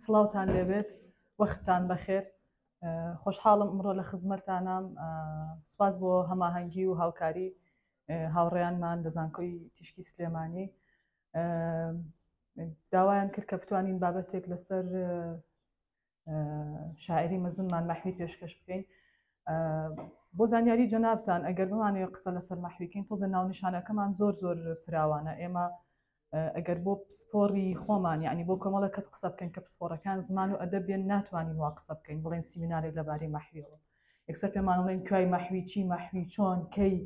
سڵاوتان لێبێت وەختتان بەخێر خۆشحاڵم ئەمڕۆ لە خزمەتتانام سپاس بۆ هەماهەنگی و هاوکاری هاوڕێیانمان دەزانکۆی تیشکی سلێمانی داوایان کرد کە بتوانین بابەتێک لەسەر شاعری مەزنمان مەحوی پێشکەش بکەین بۆ زانیاری جەنابتان ئەگەر بمانەوێت قسە لەسەر مەحویکەین تۆزە ناونیشانەکەمان زۆر فراوانە ئێمە ئەگەر بۆ پسپۆڕی خۆمان یعنی بۆ کۆمەڵە کەس قسە بکەین کە پسپۆڕەکان زمان و ئەدەبێن ناتوانین وا قسە بکەین بڵێن سیمینارێک لەبارەی مەحویەوە یەکسەر پێمان بڵێن کوای مەحوی چی مەحوی چۆن کەی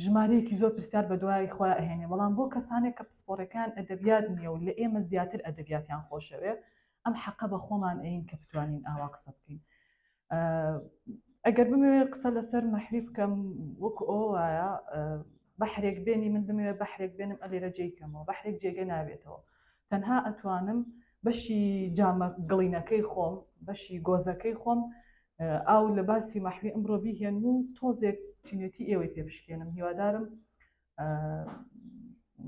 ژمارەیەکی زۆر پرسیار بە دوای خۆیان ئەهێنێ بەڵام بۆ کەسانێک کە پسپۆڕەکان ئەدەبیات نییە و لە ئێمە زیاتر ئەدەبیاتیان خۆشەوێ ئەم حەقە بە خۆمان ئەین کە بتوانین ئاوا قسە بکەین ئەگەر بمەوێت قسە لەسەر مەحوی بکەم وەکو ئەو وایە بەحرێک بێنی من بمەوێت بەحرێک بێنم ئەلێرە جێیکەمەوە بەحرێک جێگە نابێتەوە تەنها ئەتوانم بەشی جامە گڵینەکەی خۆم بەشی گۆزەکەی خۆم ئاو لە باسی مەحوی ئەمڕۆ بیهێن و تۆزێک تینێتی ئێوەی پێ بشکێنم هیوادارم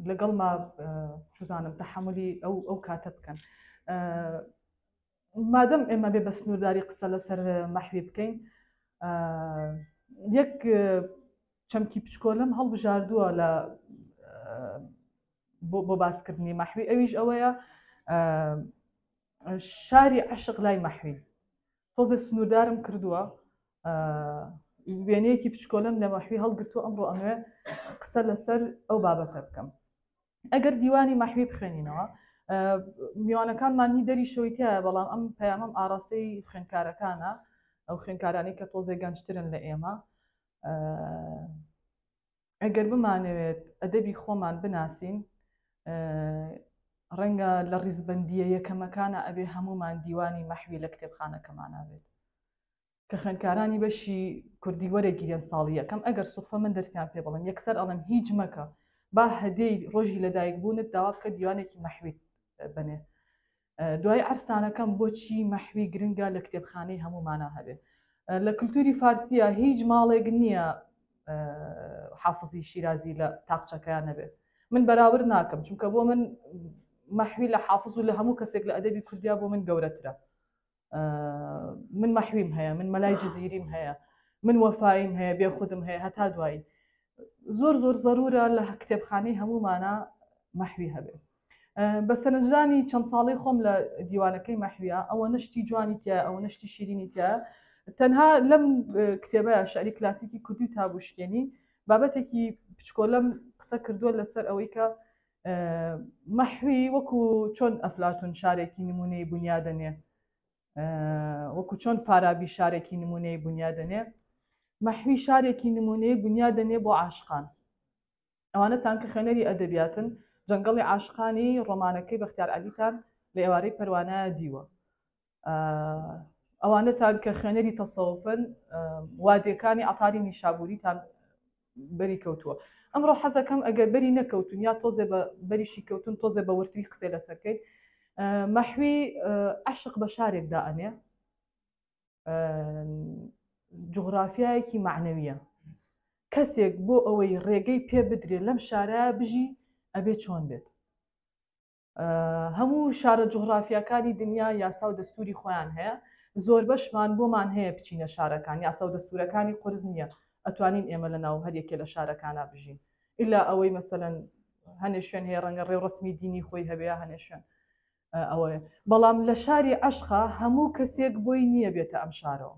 لەگەڵما چزانم تەحملی ئەو کاتە بکەن مادەم ئێمە بێ بە سنوورداری قسە لەسەر مەحوی بکەین یەک چەمکی پچکۆلم هەڵبژاردووە لە بۆ باسکردنی مەحوی ئەویش ئەوەیە شاری عەشق لای مەحوی تۆزە سنووردارم کردووە وێنەیەکی پچکۆلم لە مەحوی هەڵگرتووە ئەمڕۆ ئەمەوێ قسە لەسەر ئەو بابەتە بکەم ئەگەر دیوانی مەحوی بخوێنینەوە میوانەکانمان هی دەری شەویتایە بەڵام ئەم پەیامەم ئاراستەی خوێندکارەکانە ئەو خوێندکارانی کە تۆزێ گەنجترن لە ئێمە ئەگەر بمانەوێت ئەدەبی خۆمان بناسین ڕەنگە لە ڕیزبەندیە یەکەمەکانە ئەبێ هەمومان دیوانی مەحوی لە کتێبخانەکەمانە بێت کە خوێندکارانی بەشی کوردی وەرەگیرێن ساڵی یەکەم ئەگەر سوودفە من دەرسیان پێ بڵێن یەکسەر ئەڵێم هیچ مەکە با هەدەی ڕۆژی لەدایک بوونت داوا بکە دیوانێکی مەحوی بنێ دوای عەرسانەکەم بۆچی مەحوی گرنگە لە کتێبخانەی هەمومانە هەبێ لە کولتوری فارسیە هیچ ماڵێک نییە حافزی شیرازی لە تاقچەکەیان نەبێت من بەراورد ناکەم چونکە بۆ من مەحوی لە حافز و لە هەموو کەسێک لە ئەدەبی کوردیا بۆ من گەورەترە من مەحویم هەیە من مەلای جزیریم هەیە من وەفایم هەیە بێخودم هەیە هەتا دوایی زۆر زەرورە لە کتێبخانەی هەمومانە مەحوی هەبێت بە سەرنجدانی چەند ساڵی خۆم لە دیوانەکەی مەحویە ئەوە نشتی جوانی تایە ئەوە نشتی شیرینی تایە تەنها لەم کتێبە شعری کلاسیکی کوردی و تابوشکێنی بابەتێکی پچکۆلەم قسە کردووە لەسەر ئەوەی کە مەحوی وەکو چۆن ئەفلاتون شارێکی نمونەی بنیادەنێ وەکو چۆن فارابی شارێکی نمونەی بنیادەنێ مەحوی شارێکی نمونەی بنیادەنێ بۆ عاشقان ئەوانە تانکە خوێنەری ئەدەبیاتن جەنگەڵی عاشقانی ڕۆمانەکەی بەختیار عەلیتان لە ئێوارەی پەروانایە دیوە ئەوانەتان کە خوێنەری تەسەووفن وادیەکانی عەتاری نیشابوریتان بەری کەوتووە ئەمڕۆ حەزەکەم ئەگەر بەری نەکەوتون یا تۆزێ بە بەریشی کەوتون تۆزێ بە ورتری قسەی لەسەرکەیت مەحوی عەشق بە شارێکدا ئەنێ جوغرافیایەکی معنەویە کەسێک بۆ ئەوەی ڕێگەی پێ بدرێت لەم شارە بژی ئەبێ چۆن بێت هەموو شارە جوغرافیەکانی دنیا یاسا و دەستوری خۆیان هەیە زۆر بەشمان بۆمان هەیە بچینە شارەکان یاسا و دەستورەکانی قورس نییە ئەتوانین ئێمە لە ناو هەرێکێ لە شارەکانە بژین ئیلا ئەوەی مەسەلەن هەنێ شوێن هەیە ڕەنگە ڕێو ڕسمی دینی خۆی هەبێ هەنێ شوێن ئەوەیە بەڵام لە شاری عەشقا هەموو کەسێک بۆی نییە بێتە ئەم شارەوە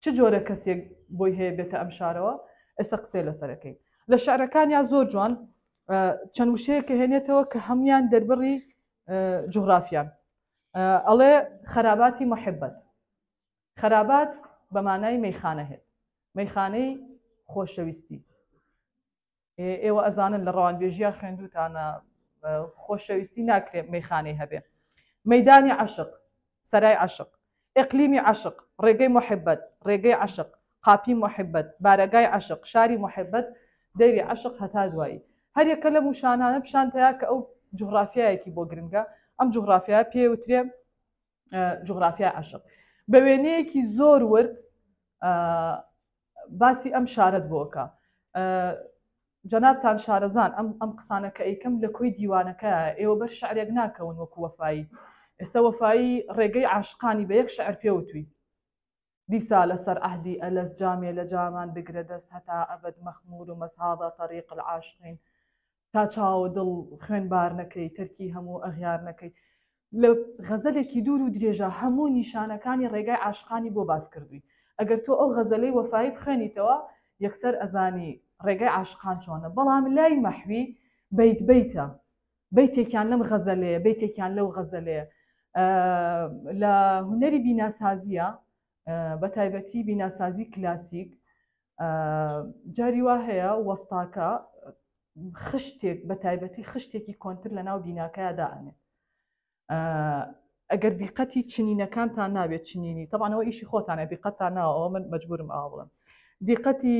چ جۆرە کەسێک بۆی هەیە بێتە ئەم شارەوە ئێستا قسەی لەسەرەکەین لە شارەکانیا زۆر جوان چەند وشەیەکە هێنێتەوە کە هەمویان دەربڕی جوغرافیان ئەڵێ خەراباتی محبەت خەرابات بە مانای مەیخانە هێت مەیخانەی خۆشەویستی ئێوە ئەزانن لە ڕەوانبێژیە خوێندوتانە خۆشەویستی ناکرێت مەیخانەی هەبێ مەیدانی عەشق سەرای عەشق ئیقلیمی عەشق ڕێگەی محبەت ڕێگەی عەشق قاپی محبەت بارەگای عەشق شاری محبەت دەیری عەشق هەتا دوایی هەر یەکە لەم وشانانە پیشانتەیە کە ئەو جوغرافیایەکی بۆ گرنگە ئەم جوغرافیای پێوترێ جوغرافیای عەشق بە وێنەیەکی زۆر ورد باسی ئەم شارەت بۆکە جەنابتان شارەزان ئەم قسانەکە ئەیکەم لە کۆی دیوانەکە ئێوە بەر شعرێک ناکەون وەکو وەفایی ئێستا وەفایی ڕێگەی عاشقانی بە یەک شعر پێوتوی دیسا لەسەر عهدی ئەلەس جامێ لە جامان بگرە دەست هەتا ئەبد مەخمور و مەسهادا طەریق العاشقین تا چاو دڵ خوێنبار نەکەی تەرکی هەموو ئەغیار نەکەی. لە غەزەلێکی دوور و درێژە هەموو نیشانەکانی ڕێگای عاشقانی بۆ باس کردووی. ئەگەر تۆ ئەو غەزەلەی وەفایی بخوێنیتەوە یەکسەر ئەزانی ڕێگای عاشقان چۆنە. بەڵام لای مەحوی بەیت بەیتە، بەیتێکیان لەم غەزەلەیە، بەیتێکیان لەو غەزەلەیە. لە هونەری بیناسازیە بە تایبەتی بیناسازی کلاسیک جاری وا هەیە وەستاکە خشتێک بە تایبەتی خشتێکی کۆنتر لە ناو بیناکەیە دائنێت. ئەگەر دیقەتی چنینەکانتان نابێت چنینی طبعاەوە ئیشی خۆتانە دیقەتان ناوە ئەوە من مەجبورم ئاوا بڵم دیقەتی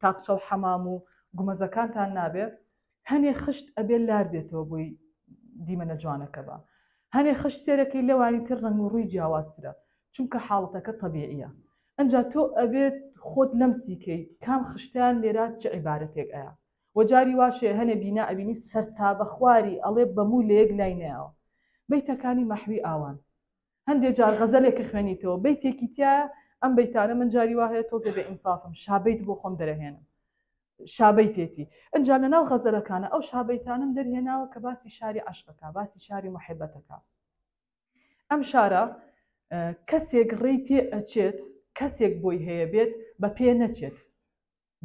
تاقچە و حەمام و گومەزەکانتان نابێت هەنێ خشت ئەبێ لار بێتەوە بۆی دیمەنە جوانەکە بە هەنێ خشت سێرەکەی لەوانی تر ڕنگ و ڕووی جیاوازترە چونکە حاڵەتەکە طبیعیە. ئەنجا تۆ ئەبێت خۆت لەمسیکەی کام خشتیان لێرات چه عیبارەتێک ئەیە وەجاری واشێ هەنێ بینا ئەبینی سەرتا بەخواری ئەڵێ بەموو لە یەک لای نایەوە. بەیتەکانی مەحوی ئاوان هەندێک جار غەزەلێکە خوێنیتەوە بەیتێکی تایە ئەم بەیتانە من جاری وا هەیە تۆزێ بێ ئینسافم شابەیت بۆ خۆم دەرەهێنم شابەیتێتی ئەنجا لە ناو غەزەلەکانە ئەو شابەیتانم دەرهێناوە کە باسی شاری عەشقەکە باسی شاری محەبەتەکە. ئەم شارە کەسێک ڕێی تێ ئەچێت کەسێک بۆی هەیە بێت بە پێ نەچێت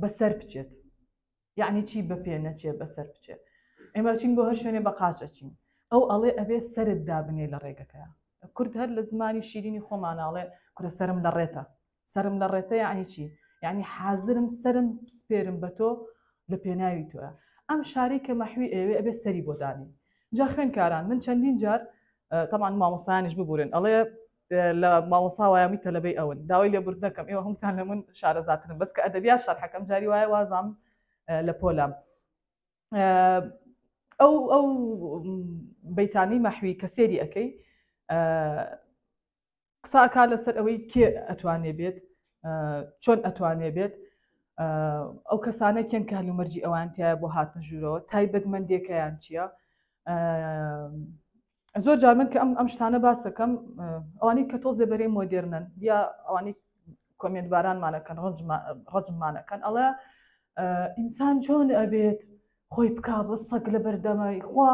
بەسەر بچێت. یعنی چی بە پێ نەچێت بەسەر بچێت؟ ئێمە چین بۆ هەر شوێنێ بە قاچەچین ئەو ئەڵێ ئەبێ سەرت دابنێ لە ڕێگەکەیە. کورد هەر لە زمانی شیرینی خۆماناڵێ کورە سرم لە ڕێتە سرم لە ڕێتە یعنی چی؟ یعنی حازرم سرم سپێرم بە تۆ لە پێناوی تۆە. ئەم شارەی کە مەحوی ئێوێ ئەبێ سەری بۆ دانی. جا خوێنکاران من چەندین جار طبعاً مامۆستایانیش ببورن ئەڵێ لە مامۆستا وایەمی تەلەبەی ئەون داوای لێبورد نەکەم ئێوە هەمووتان لە من شارەزاترن بەس کە ئەدەبیات شەرحەکەم جاری وایە وازام لە پۆلام. ئەو بەیتانی مەحوی کە سێری ئەەکەی قساکا لەسەر ئەوەی کێ ئەتوانێ بێت چۆن ئەتوانێ بێت ئەو کەسانە کێن کە هەلومەرجی ئەوان تایە بۆ هاتنە ژوورەوە تایبەتمەندێکەیان چییە. زۆر جار من کە ئەم شتانە باس دەکەم ئەوانەی کە تۆزێ بەرەی مۆدێرنن یا ئەوانەی کۆمێنتبارانمانەکەن ڕەجممانەکەن ئەڵێ ئینسان چۆن ئەبێت خۆی بکا بە سەگ لە بەردەمای خوا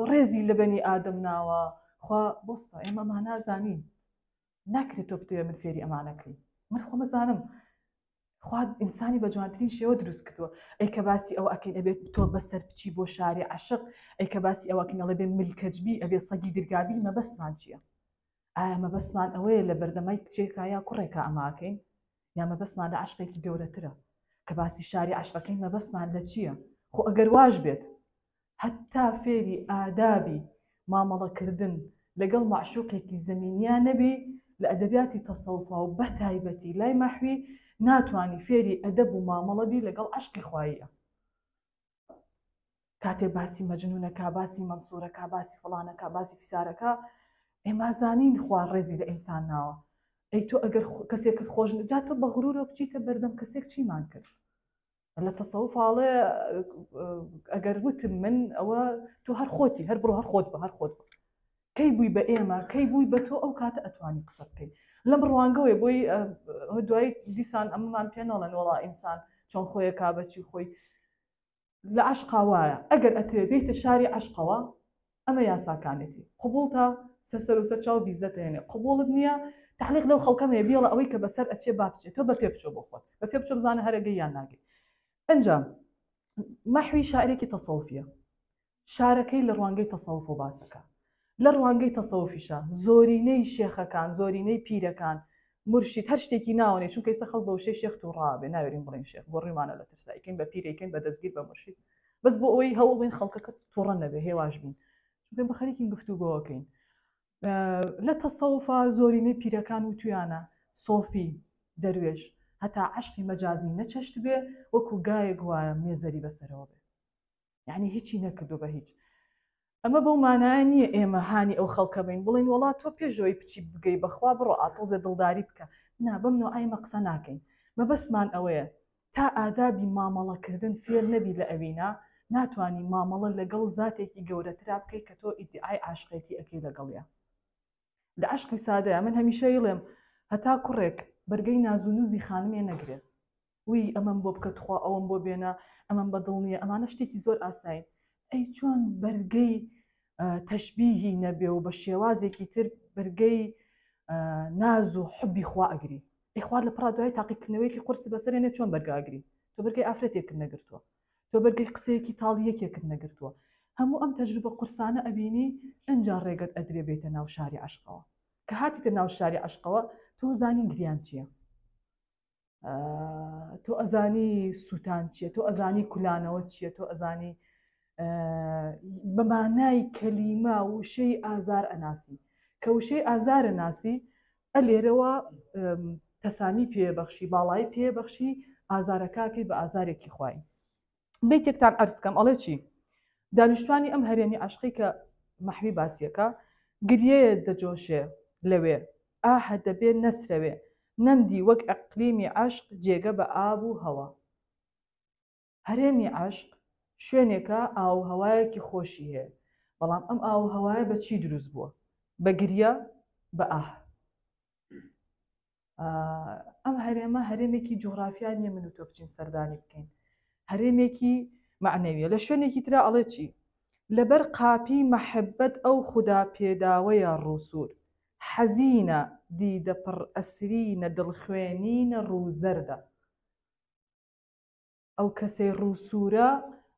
ڕێزی لە بەنی ئادەم ناوە خوا بۆستە ئێمەمان نازانین ناکرێت تۆ بتوێ من فێری ئەمانەکەی من خۆمەزانم خوا ئینسانی بە جوانترین شێوە دروست کردووە. ئەی کە باسی ئەوە ئەکەین ئەبێت تۆ بەسەر بچی بۆ شاری عەشق ئەی کە باسی ئەوەکەین ئەڵێ بێ ملکەجبی ئەبێ سەگی دەرگابی مەبەستمان چییە؟ ئایا مەبەستمان ئەوەیە لە بەردەمای کچێکا یا کوڕێکە ئەماکەین یا مەبەستمان لە عەشقێکی گەورەترە کە باسی شاری عەشقەکەین مەبەستمان لە چییە؟ خۆ ئەگەر واش بێت هەتا فێری ئادابی مامەڵەکردن لەگەڵ معشوقێکی زەمینیان نەبی لە ئەدەبیاتی تەسەوفا و بە تایبەتی لای مەحوی ناتوانی فێری ئەدەب و مامەڵەبی لەگەڵ عەشقی خواییە. کاتێ باسی مەجنونەکە باسی مەنسوورەکە باسی فڵانەکە باسی فیسارەکە ئێمە زانین خوا ڕێزی لە ئینسان ناوە. ئەی تۆ ئەگەر کەسێکت خۆش نەجا تۆ بە غرورە بچیتە بەردەم کەسێک چیمان کرد لە تەسەوفاڵێ ئەگەر وتم من ئەوە تۆ هەر خۆتی هەر بڕۆ هەر خۆت بە هەر خۆت بە کەی بووی بە ئێمە کەی بووی بە تۆ ئەو کاتە ئەتوانی قسە بکەیت لەم ڕوانگەوەی بۆی دوای دیسان ئەمەمان پێ ناڵێن وەڵا ئینسان چۆن خۆیە کابەچی خۆی لە عەشقا وایە ئەگەر ئەتوێ بێتە شاری عەشقەوە ئەمە یاساکانێتی قبوڵ تا سەر و سەر چاو ویزە هێنێ قبوڵت نییە تعلیق لەو خەڵکەم هەیە بێڵە ئەوەی کە بەسەر ئەچێ با بچێت تۆ بە پێ بچۆ بۆ خۆت بە پێ بچۆ بزانە هەرەگەی یان ناگەی. ئەنجام مەحوی شاعرێکی تەسەوفیە شارەکەی لە ڕوانگەی تەسەوف و باسەکە لە ڕوانگەی تەسەوفیشە زۆرینەی شێخەکان زۆرینەی پیرەکان مرشید هەر شتێکی ناوەێ چونکە ئێستا خەڵک بە وشەی شێخ و ڕابێ ناوێرین بڵین شێخ بۆ ڕێمانە لە ترسایکەین بە پیرێکین بە دەستگیر بە مرشید بەس بۆ ئەوەی هەوڵ بین خەڵکەکە تووڕە نەبێ هێواش بین بە خەریکی گفتوگۆکەین. لە تەسەوفا زۆرینەی پیرەکان و تویانە سۆفی دەروێش هەتا عەشقی مەجازی نەچەشت بێ وەکو گایەک وایە مێزەری بەسەرەوە بێ یعنی هیچی نەکردو بە هیچ. ئەمە بەو مانایە نییە ئێمە هانی ئەو خەڵکە بین بڵین وڵات تۆ پێشەوەی بچی بگەی بەخوا بڕۆ ئاتۆزە دڵداری بکە نا بەم نوعایمە قسە ناکەین مەبەستمان ئەوەیە تا ئادابی مامەڵەکردن فێر نەبی لە ئەوینا ناتوانی مامەڵە لەگەڵ زاتێکی گەورەترا بکەیت کە تۆ ئیدعای عاشقێتی ئەەکەی لەگەڵیە. لە عاشقی سادەیە من هەمیشە ئێڵێم هەتا کوڕێک بەرگەی نازونوزی خانمێ نەگرێت وی ئەمەم بۆ بکە تخوا ئەوەم بۆ بێنە ئەمەم بەدڵ نییە ئەمانە شتێکی زۆر ئاساین. ئەی چۆن بەرگەی تەشبیهی نەبێ و بە شێوازێکی تر بەرگەی ناز و حبی خوا ئەگری ئەیخوا لە پڕا دوای تاقیکردنەوەیکی قورسی بەسەرێنێ چۆن بەرگاگری تۆ بەرگەی ئافرەتێکرد نەگرتووە تۆ بەرگەی قسەیەکی تاڵیەکێکرد نەگرتووە هەموو ئەم تەجروبە قورسانە ئەبینی ئەنجا ڕێگەت ئەدرێ بێتە ناو شاری عاشقەوە کە هاتیتە ناو شاری عاشقەوە تۆ زانین گریان چییە تۆ ئەزانی سووتان چییە تۆ ئەزانی کولانەوە چییە تۆ ئەزانی بە مانای کەلیمە وشەی ئازار ئەناسی کە وشەی ئازارە ناسی ئەلێرەوە تەسامی پێبەخشی باڵایی پێبەخشی ئازارەکەکەی بە ئازارێکی خوای بیتێکتان عەرزکەم ئەڵێ چی دانیشتوانی ئەم هەرێمی عاشقی کە مەحوی باسیەکە گریەیە دەجۆشێ لەوێ ئاهە دەبێ نەسرەوێ نەمدی وەک ئەقلیمی عاشق جێگە بە ئاب و هەوا هەرێمی عاشق شوێنێکە ئاو هەوایەکی خۆشی هەیە بەڵام ئەم ئاو هەوایە بە چی دروست بووە بە گریە بە ئاه ئەم هەرێمە هەرێمێکی جوغرافیا نیە من و تۆ بچین سەردانی بکەین هەرێمێکی معنەویە لە شوێنێکی ترا ئەڵێ چی لەبەر قاپی مەحەبەت ئەو خودا پێداوەیە ڕووسور حەزینە دیدە پڕ ئەسرینە دڵخوێنینە ڕووزەردە ئەو کەسەی ڕووسورە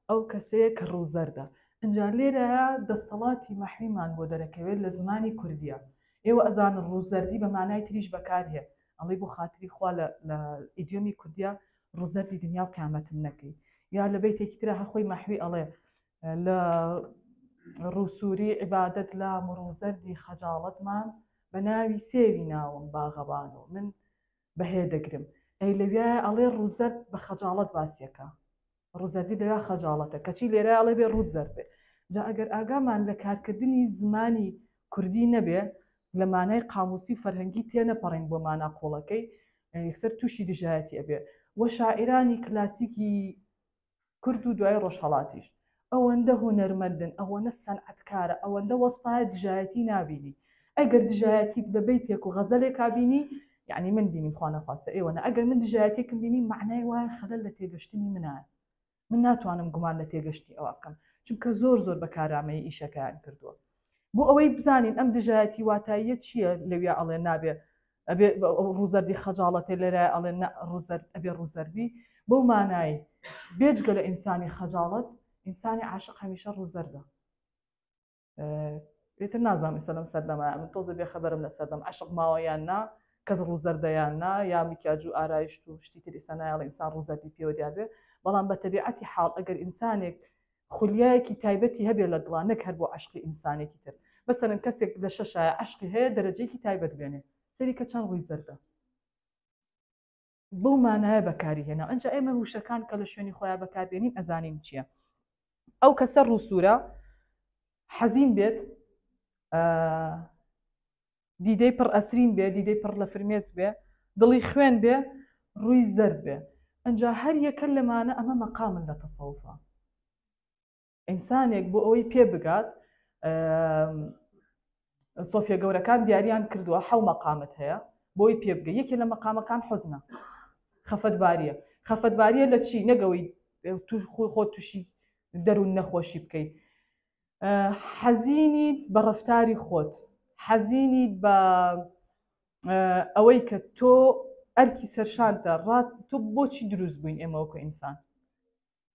ئەو کەسەیە کە ڕووزەردە ئەنجا لێرەیە دەسەڵاتی مەحویمان بۆ دەرەکەوێت لە زمانی کوردیە ئێوە ئەزانن ڕووزەردی بە مانای تریش بەکارهێ ئەڵێ بۆ خاتری خوا لە ئیدیۆمی کوردیا ڕووزەردی دنیا و قیامەتم نەکەی یا لە بەیتێکی ترە هەخۆی مەحوی ئەڵێ لە ڕووسوری عیبادەت لا ڕووزەردی خەجاڵەتمان بە ناوی سێوی ناوم باغەبان و من بەهێ دەگرم ئەی لەوێ ئەڵێ ڕووزەرد بە خەجاڵەت باسیەکە ڕووزەردی لەوێ خەجاڵەتە کەچی لێرە ئەڵێ بێ ڕوود زەرد بێ جا ئەگەر ئاگامان لە کارکردنی زمانی کوردی نەبێ لە مانای قاموسی فەرهەنگی تێنەپەڕین بۆ مانا قۆڵەکەی یەکسەر تووشی دژایەتی ئەبێ وە شاعیرانی کلاسیکی کورد و دوای ڕۆژهەڵاتیش ئەوەندە هونەرمەندن ئەوەندە سەنعەتکارە ئەوەندە وەستایە دژایەتی نابینی ئەگەر دژایەتیت بە بەیتێک و غەزەلێک کابینی یعنی من بینیم خوا نەخواستە ئێوەنە ئەگەر من دژایەتێکم بینی معنای وایە خەلەل لە تێگەشتنی منایە من ناتوانم گومان لە تێگەشتی ئەوە بکەم چونکە زۆر بەکارامەی ئیشەکەیان کردووە بۆ ئەوەی بزانین ئەم دژایەتی واتاییە چییە لەوێ ئەڵێ نابێ ئەبێ ڕووزەردی خەجاڵەتێ لێرە ئەڵێ ڕووزەرد ئەبێ ڕووزەربی بەو مانایی بێجگە لە ئینسانی خەجاڵەت ئینسانی عاشق هەمیشە ڕووزەردە پێتر نازانم ئێستا لەم سەردەمە من تۆزە بێ خەبەرم لە سەردەم عاشق ماوەیان نا کەس ڕووزەردەیان نا یا میکیاج و ئارایشت و شتی تر ئێستا نایڵ ئینسان ڕووزەردی پێوە دیار بێ بەڵام بە تەبیعەتی حاڵ ئەگەر ئینسانێک خولیایەکی تایبەتی هەبێ لە دڵان نەک هەر بۆ عاشقی ئینسانێکی تر بەسەرەن کەسێک لە شەشایە عاشقی هەیە دەرەجەیەکی تایبەت بێنێ سەری کە چەند ڕووی زەردە بەو مانایە بەکاری هێنا ئەنجا ئێمە وشەکان کە لە شوێنی خۆیان بەکاربێنین ئەزانین چییە ئەو کەسە ڕووسورە حەزین بێت دیدەی پڕ ئەسرین بێ دیدەی پڕ لە فرمێز بێ دڵی خوێن بێ ڕووی زەرد بێ ئەنجا هەر یەکە لەمانە ئەمە مەقامن لە تەسەووفە ئینسانێک بۆ ئەوەی پێ بگات سۆفیە گەورەکان دیاریان کردووە حەو مەقامت هەیە بۆی پێ بگە یەکێ لە مەقامەکان حوزنە خەفەتباریە خەفەتباریە لە چی نەگەوەی خۆ تووشی دەروون نەخۆشی بکەیت حەزینیت بە ڕەفتاری خۆت حەزینیت بە ئەوەی کە تۆ ئەرکی سەرشانتە ڕاست تۆ بۆچی دروست بووین ئێمە وەکو ئینسان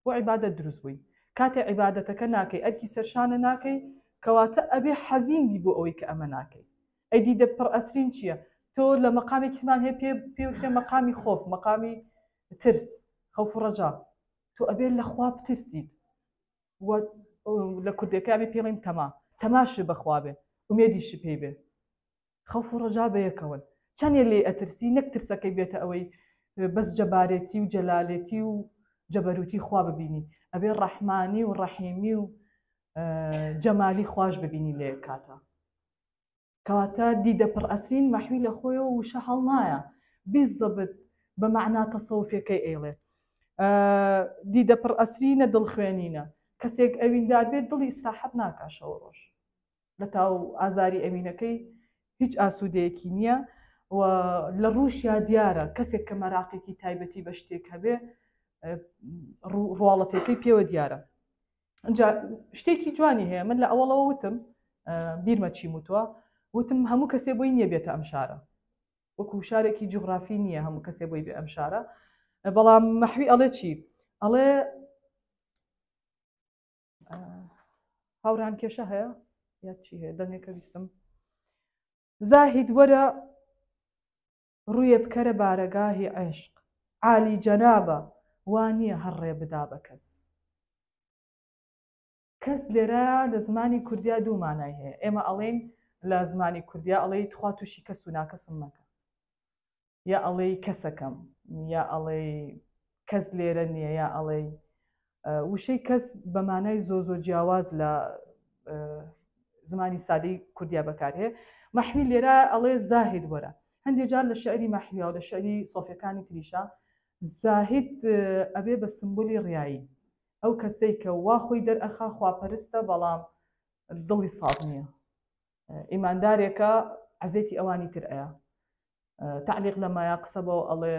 بۆ عیبادەت دروست بووین کاتێ عیبادەتەکە ناکەی ئەرکی سەرشانە ناکەی کەواتە ئەبێ حەزینی بۆ ئەوەی کە ئەمە ناکەی ئەیدی دە پڕ ئەسرین چییە تۆ لە مەقامێکمان هەیە پێوترێ مەقامی خۆف مەقامی ترس خەوف و ڕەجا تۆ ئەبێ لە خوا بترسیت لە کوردەکە بێ پێڵین تەماش بەخوا بێ ومێدیش پێی بێ خەوف و ڕەجا بە یەکەون چەندێ لێ ئەترسی نەک ترسەکەی بێتە ئەوەی بەس جەبارێتی و جەلالێتی و جەبەروتی خوا ببینی ئەبێ ڕەحمانی و ڕەحیمی و جەمالی خوش ببینی لێ کاتە کەواتە دیدە پڕ ئەسرین مەحوی لە خۆیەوە وشە هەڵ نایە بیزەبت بە مەعنا تەسەووفەکەی ئێڵێ دیدە پڕ ئەسرینە دڵخوێنینە کەسێک ئەویندار بێت دڵی ئیسراحەت ناکاشەوە ڕۆژ لە تاو ئازاری ئەوینەکەی هیچ ئاسوودەیەکی نییە و لە ڕووشیا دیارە کەسێک کە مەراقێکی تایبەتی بە شتێک هەبێ ڕواڵەتەکەی پێوە دیارە. ئەجا شتێکی جوانی هەیە من لە ئەوڵەوە وتم بیرمە چی وتووە وتم هەموو کەسێ بۆی نییە بێتە ئەم شارە وەکو شارێکی جوغرافی نییە هەموو کەسێ بۆی بێ ئەم شارە بەڵام مەحوی ئەڵێ چی ئەڵێ هاوران کێشە هەیە یا چی هەیە دەنگێکە بیستم زاهید وەرە ڕوویە بکەرە بارەگاهی عێشق عالی جەنابە وانییە هەڕێ بدا بە کەس کەس لێرە لە زمانی کوردیا دوو مانای هەیە ئێمە ئەڵێن لە زمانی کوردیا ئەڵێ تخوا تووشی کەس و ناکەسم مەکە یا ئەڵێ کەسەکەم یا ئەڵێ کەس لێرە نییە یا ئەڵێ وشەی کەس بە مانای زۆ جیاواز لە زمانی سادەی کوردیا بەکارهەیە مەحوی لێرە ئەڵێ زاهید وەرە هەندێک جار لە شعری مەحویە و لە شعری سۆفیەکانی تریشە زاهید ئەبێ بە سمبولی ڕیایی ئەو کەسەی کە وا خۆی دەرئەخا خواپەرستە بەڵام دڵی ساڵ نییە ئیماندارێکە عەزێتی ئەوانی تر ئەیە تعلیق لە مایا قسە بەوە ئەڵێ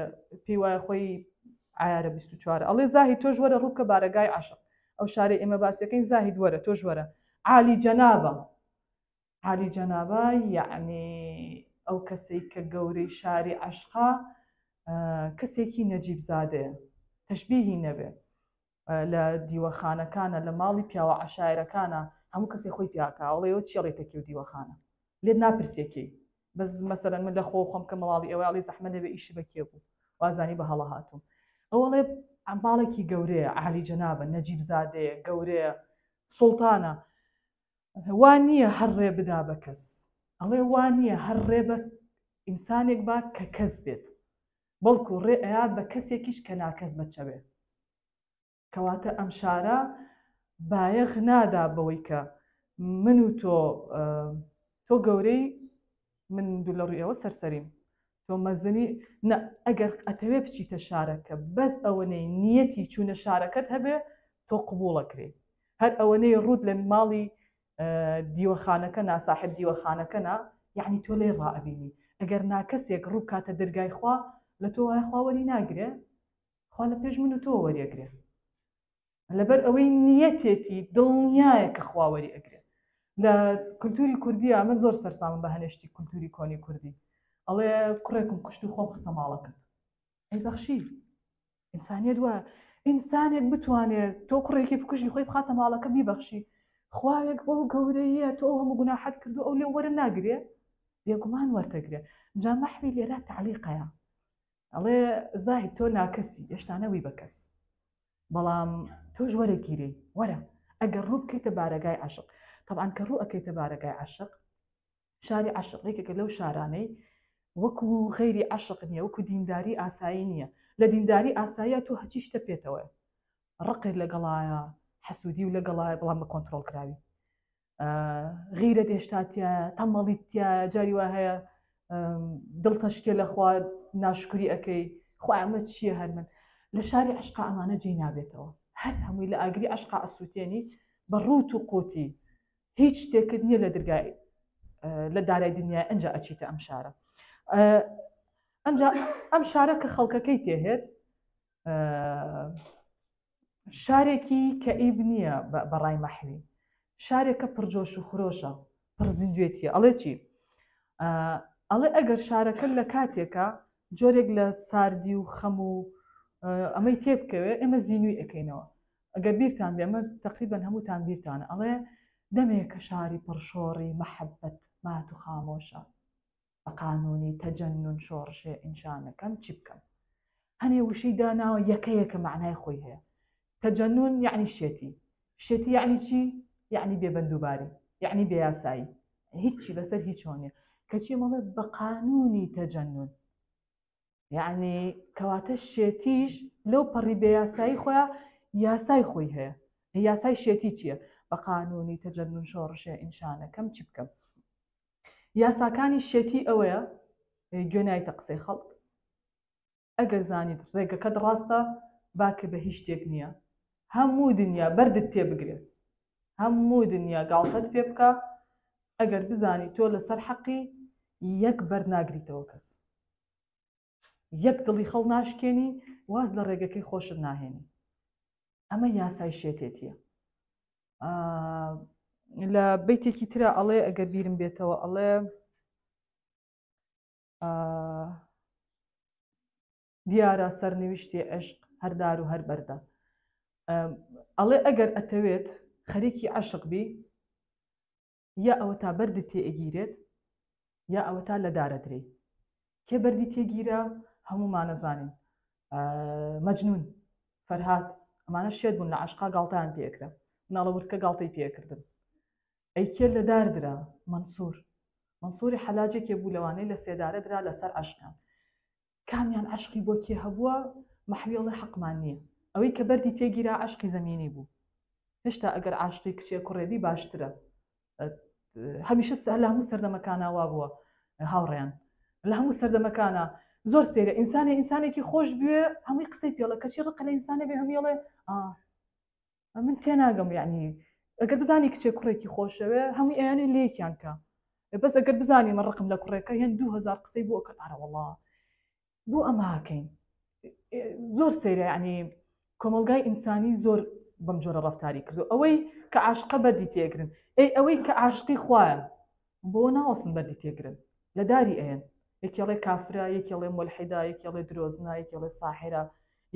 پێی وایە خۆی عیارە 24 ئەڵێ زاهید تۆش وەرە ڕووکە بارەگای عاشق ئەو شارەی ئێمە باسیەکەین زاهید وەرە تۆش وەرە عالی جەنابە عالی جەنابە یعنی ئەو کەسێک کە گەورەی شاری عاشقا کەسێکی نەجیب زادەیە تەشبیهی نەبێ لە دیوەخانەکانە لە ماڵی پیاوە عەشایرەکانە هەموو کەسێک خۆی پیاکە ئەڵێەوە چێڵێتێکی و دیوەخانە لێت ناپرسێکی بەس مەسەرەن من لە خۆ خۆم کە مەڵی ئەوەڵی زەحمە دەبێ ئیشی بەکێ بوو وازانی بە هەڵە هاتووم ئەوڵێ ئەمباڵێکی گەورەیە عالی جەنابە نەجیب زادەیە گەورەیە سوڵتانە وان نییە هەڕێ بدا بە کەس ئەڵێ وان نییە هەڕێ بە ئینسانێک با کە کەس بێت بەڵکو ڕێ ئەیاد بە کەسێکیش کە ناکەس بەچەوێ کەواتە ئەم شارە بایەخ نادا بەوەی کە من و تۆ گەورەی من دوو لە ڕوویەوە سەرسەریم تۆ مەزنی ئەگەر ئەتەوێ بچیتە شارەکە بەس ئەوەنەی نیەتی چوونە شارەکەت هەبێ تۆ قبوڵەکرێ هەر ئەوەنەی ڕوود لە ماڵی دیوەخانەکە ناساحب دیوەخانەکەنا یعنی تۆ لێ ڕائبینی ئەگەر ناکەسێک ڕوو کاتە دەرگای خوا لە تۆ وای خواوەری ناگرێ خوا لە پێش من و تۆ وەریەگرێ لەبەر ئەوەی نیەتێتی دڵنیایە کە خواوەری ئەگرێت لە کولتوری کوردیە من زۆر سەرسامم بە هەنێشتی کولتوری کۆنی کوردی ئەڵێ کوڕێکم کوشت و خۆم خستە ماڵەکەت ئەی بەخشی ئینسانیت وایە ئینسانێک بتوانێت تۆ کوڕێکی بکوژی خۆی بخاتە ماڵەکە بیبەخشی خوایەک بۆ گەورەیە تۆ هەموو گوناحەت کردو ئەو لێ وەرە ناگرێ بێگومان وەرتەگرێ جا مەحوی لێرە تعلیقەیە ئەڵێ زاهید تۆ ناکەسی هێشتانەوی بە کەس بەڵام تۆش وەرەگیرێ وەرە ئەگەر ڕوو بکەیتە بارەگای عاشق طبعاً کە ڕوو ئەکەیتە بارەگای عاشق شاری عاشقێکێکە لەو شارانەی وەکو غەیری عاشق نییە وەکو دینداری ئاسایی نییە لە دینداری ئاساییە تۆ هەچی شتە پێێتەوە ڕقت لەگەڵایە حەسوودی و لەگەڵایە بەڵام بە کۆنتڕۆڵ کراوی غیرە هێشتاتیە تەمەڵیتە جاری وا هەیە دڵتەشکێ لەخوا ناشکری ئەەکەی خوا ئەمە چییە هەر من لە شاری عشقا ئەمانە جێی نابێتەوە هەر هەمووی لە ئاگری عشقا ئەسووتێنی بە ڕوت و قوتی هیچ شتێکت نییە لە دەرگای لە دارای دنیای ئەنج ئەچیتە ئەم شارە ئەم شارە کە خەڵکەکەی تێهێت شارێکی کەئیب نییە بەڕای مەحوی شارێکە پڕجۆش و خرۆشە پڕ زیندوێتیە ئەڵێ چی ئەڵێ ئەگەر شارەکە لە کاتێکە جۆرێک لە ساردی و خەم و ئەمەی تێبکەوێ ئێمە زیینوی ئەەکەینەوە ئەگەر بیرتان بێ ئەمە تقریبەن هەمووتان بیرتانە ئەڵێ دەمێکە شاری پڕشۆڕی مەحەبەت مات و خامۆشە بە قانونی تەجەنون شۆڕشێ ئینشانەکەم چی بکەم هەنێ وشەی داناوە یەکەیەکە معنای خۆی هەیە تەجەنون یعنی شێتی یعنی چی یعنی بێبەندوباری یعنی بێیاسایی هیچی لەسەر هیچ هۆنیە کەچی مەڵێ بە قانونی تەجەنون یعنی کەواتە شێتیش لەو پەڕی بێیاسایی خۆیان یاسای خۆی هەیە یاسای شێتی چییە بە قانونی تەجەنون شۆڕشێ ئینشانەکەم چی بکەم یاساکانی شێتی ئەوەیە گوێنایتە قسەی خەڵک ئەگەر زانیت ڕێگەکەت ڕاستە باکە بە هیچ شتێک نییە هەموو دنیا بەردت تێبگرێت هەموو دنیا گاڵتەت پێ بکە ئەگەر بزانی تۆ لەسەر حەقی یەک بەرناگریتەوە کەس یەک دڵی خەڵ ناشکێنی واز لە ڕێگەکەی خۆشت ناهێنی ئەمە یاسای شێتێتیە لە بەیتێکی ترە ئەڵێ ئەگەر بیرم بێتەوە ئەڵێ دیارە سەرنوشتی عشق هەردار و هەر بەردە ئەڵێ ئەگەر ئەتەوێت خەریکی عەشق بی یا ئەوە تا بەردت تێئەگیرێت یا ئەوە تا لە دارەدرێ کێ بەردی تێگیرە هەمومان نەزانین مەجنون فەرهاد ئەمانە شێت بوون لە عەشقا گاڵتەیان پێکرا مناڵە ورتکە گاڵتەی پێکردن ئەی کێ لە داردرا منسووری حەلاجێکێ بوو لەوانەی لە سێدارە درا لەسەر عەشقان کامیان عەشقی بۆ کێ هەبووە مەحویڵی حەقمان نییە ئەوەی کە بەردی تێگیرا عەشقی زەمینی بوو هێشتا ئەگەر عاشقی کچێ کوڕێبی باشترە هەمیشە لە هەموو سەردەمەکانە وا بووە هاوڕێیان لە هەموو سەردەمەکانە زۆر سێرە ئینسانێکی خۆش بوێ هەمووی قسەی پێڵە کەچی ڕقە لە ئینسانە بێ هەمیڵێ من تێناگەم یعنی ئەگەر بزانی کچێ کوڕێکی خۆشەوێ هەمووی ئەیانێ لێکیان کە بەس ئەگەر بزانی من ڕقم لە کوڕێکە هێن 2000 قسەی بۆ ئەکەن ئارەوەڵا بۆ ئەمە هاکەین زۆر سێرە یعنی کۆمەلگای ئینسانی زۆر بەم جۆرە ڕەفتاری کردو ئەوەی کە عاشقە بەردی تێگرن ئەوەی کە عاشقی خوایە بۆ ناوەستن بەردی تێگرن لە داری ئەیەن یەکێڵێ کافرە یەکێڵێ مولحیدا یەکێڵێ درۆزنا یەکێڵێ ساحرە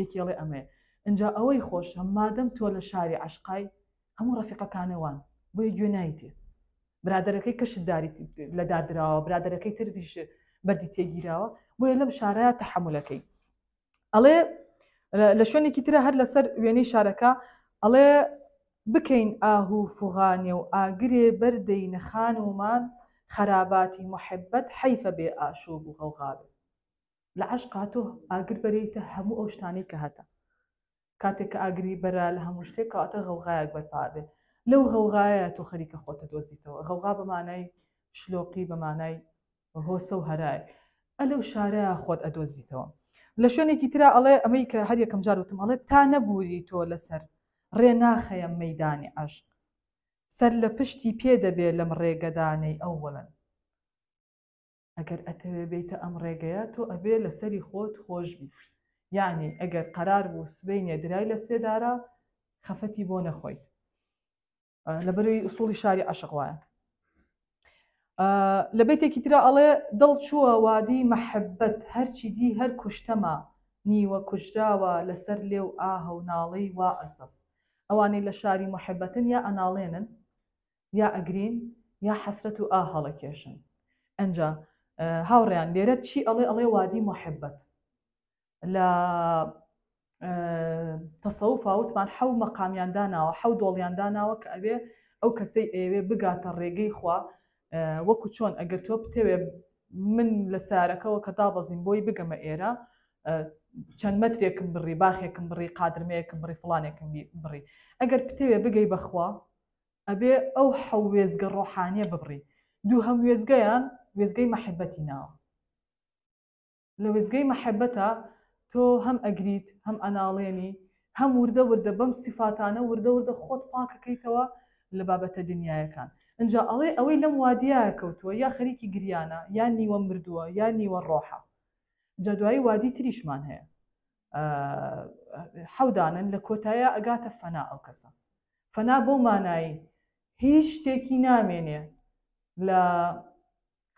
یەکێڵێ ئەمێ اینجا ئەوەی خۆش مادەم تۆ لە شاری عەشقای هەموو ڕەفیقەکانەوان بۆیە گوێ نایتێ برادەرەکەی کەشت داری لە داردراوە برادەرەکەی تریش بەردی تێگیراوە بۆیە لەم شارەیە تەحەمولەکەی ئەڵێ لە شوێنێکی ترە هەر لەسەر وێنەی شارەکە ئەڵێ بکەین ئاهوو فوغانێ و ئاگرێ بەردەی نەخان ومان خەراباتی محەبەت حەیفە بێ ئاشوب و غەوغابێ لە عەشقا تۆ ئاگر بەرەیتە هەموو ئەو شتانەی کە هەتە کاتێک کە ئاگری بەرە لە هەموو شتێک کەواتە غەوغایەک بەرپابێ لەو غەوغایە تۆ خەریکە خۆتە دۆزیتەوە غەوغا بەمانای شلۆقی بەمانای هۆسە و هەرای ئەلەو شارەیە خۆت ئەدۆزیتەوە لە شوێنێکی ترا ئەڵێ ئەمەی کە هەر یەکەم جار وتم ئەڵێ تا نەبووری تۆ لەسەر ڕێ ناخەیە مەیدانی عەشق سەر لە پشتی پێ دەبێ لەم ڕێگەدانەی ئەووەڵەن ئەگەر ئەتەوێ بێتە ئەم ڕێگەیە تۆ ئەبێ لەسەری خۆت خۆش بیت یعنی ئەگەر قەرار بوو سبەینێ درای لە سێدارە خەفەتی بۆ نەخۆیت لەبەروی ئوسوڵی شاری عەشق وایە لە بەیتێکی ترە ئەڵێ دڵ چووە وادی مەحەبەت هەرچی دی هەر کوشتەما نیوە کوژراوە لەسەر لێو ئاهە و ناڵەی وا ئەسەف ئەوانەی لە شاری محەبەتن یا ئەناڵێنن یا ئەگرین یا حەسرەت و ئاه هەڵەکێشن ئەنجا هاوڕێیان لێرە چی ئەڵێ وادی محەبەت لە تەسەووفا وتمان حەو مەقامیان داناوە حەو دۆڵیان داناوە کە ئەوێ ئەو کەسەی ئێوێ بگاتە ڕێگەی خوا وەکو چۆن ئەگەر تۆ بتەوێ من لە سارەکەەوە کە دابەزیم بۆی بگەمە ئێرە چەند مەترێکم بڕی باخێکم بڕی قادرمەیەکم بڕی فڵانێکم بڕی ئەگەر پتەوێ بگەی بەخوا ئەبێ ئەو حەو وێزگە ڕۆحانیە ببڕی دوو هەم وێزگەیان وێزگەی مەحەبەتی ناوە لە وێزگەی مەحەبەتە تۆ هەم ئەگریت هەم ئەناڵێنی هەم وردە وردە بەم سیفاتانە وردە وردە خۆت پاکەکەیتەوە لە بابەتە دنیایەکان ئەنجا ئەڵێ ئەوەی لەم وادیایە کەوتووە یا خەریکی گریانە یا نیوە مردووە یا نیوە ڕۆحە جا دوایی وادی تریشمان هەیە حەودانن لە کۆتایە ئەگاتە فەنا ئەو کەسە فەنا بۆ مانایی هیچ شتێکی نامێنێ لە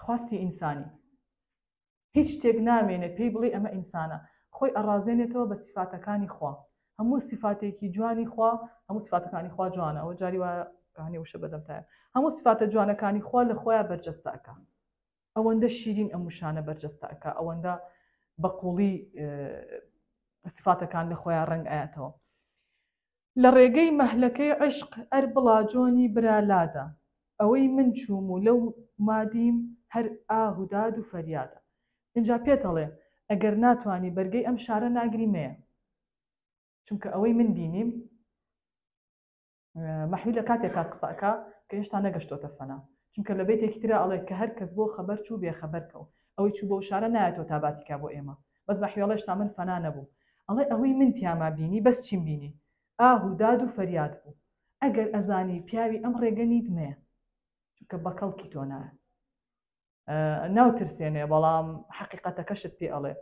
خواستی ئینسانی هیچ شتێک نامێنێت پێی بڵێ ئەمە ئینسانە خۆی ئەڕازێنێتەوە بە سیفاتەکانی خوا هەموو سیفاتێکی جوانی خوا هەموو سیفاتەکانی خوا جوانە ئەوە جاری وایە کەهانێ وشە بەدەمتایە هەموو سیفاتە جوانەکانی خوا لە خۆیان بەرجەستەکە ئەوەندە شیرین ئەم وشانە بەرجەستەکە ئەوەندە بەقوڵی سیفاتەکان لە خۆیان ڕنگ ئاەتەوە لە ڕێگەی مەهلەکەی عشق ئەر بڵاجۆنی برالادا ئەوەی من چووم و لەو مادیم هەر ئاهوداد و فەریادە اینجا پێتەڵێ ئەگەر ناتوانی بەرگەی ئەم شارە ناگریمەیە چونکە ئەوەی من بینیم مەحوی لە کاتێکا قسەکە کە هێشتا نەگەشتۆتە فەنا چونکە لە بێتێکی ترە ئەڵێ کە هەر کەس بۆ خەبەر چوو بێ خەبەرکەو ئەوەی چوو بۆ شارە نایەتەوە تا باسیکا بۆ ئێمە بەس مەحویڵەش تا من فەنا نەبوو ئەڵێ ئەوەی من تیاما بینی بەس چیم بینی ئاهو داد و فەریاد بوو ئەگەر ئەزانی پیاوی ئەم ڕێگەنیت مەیە چونکە بەکەڵکی تۆ نایە ناوترسێنێ بەڵام حەقیقەتەکەشت پێ ئەڵێ